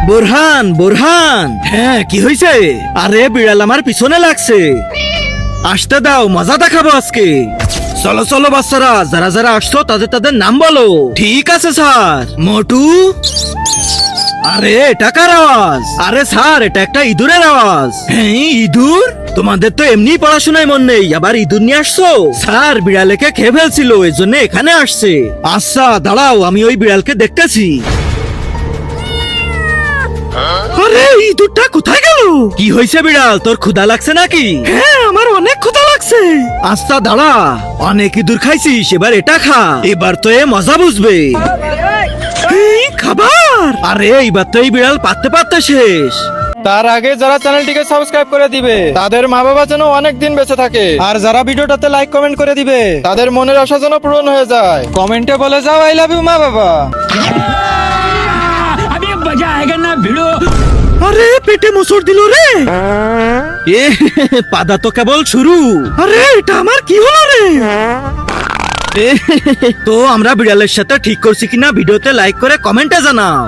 বোরহান বোরহান, হ্যাঁ কি হয়েছে? আরে বিড়াল আমার পিছনে লাগছে, আসতে দাও, মজা দেখাবো আজকে। চলো চলো বাচ্চারা, যারা যারা আসছো তাদের তাদের নাম বলো। ঠিক আছে স্যার। মোটু, আরে এটা কার আওয়াজ? আরে স্যার এটা একটা ইঁদুরের আওয়াজ। হ্যাঁ ইঁদুর? তোমাদের তো এমনি পড়াশোনায় মন নেই, আবার ইঁদুর নিয়ে আসছো? স্যার বিড়ালকে খেয়ে ফেলছিল, এই জন্য এখানে আসছে। আচ্ছা দাঁড়াও, আমি ওই বিড়ালকে দেখতেছি। আরে ইঁদুরটা কোথায় গেল? কি হয়েছে বিড়াল, তোর ক্ষুধা লাগছে নাকি? হ্যাঁ আমার অনেক ক্ষুধা লাগছে। আচ্ছা দাঁড়া, অনেক ইঁদুর খাইছিস, এবার এটা খা, এবার তো এ মজা বুঝবে। এই খাবার, আরে এইবার তো এই বিড়াল পাততে পাততে শেষ। তার আগে যারা চ্যানেলটিকে সাবস্ক্রাইব করে দিবে তাদের মা বাবা যেন অনেক দিন বেঁচে থাকে, আর যারা ভিডিওটাতে লাইক কমেন্ট করে দিবে তাদের মনের আশা যেন পূরণ হয়ে যায়। কমেন্টে বলে যাও আই লাভ ইউ মা বাবা। अभी मजा आएगा ना भिड़ो। আরে পেটে মোচড় দিল রে। এ পাদা তো কেবল শুরু। আরে এটা আমার কি হলো রে? তো আমরা বিড়ালের সাথে ঠিক করছি কিনা ভিডিওতে লাইক করে কমেন্টে জানাও।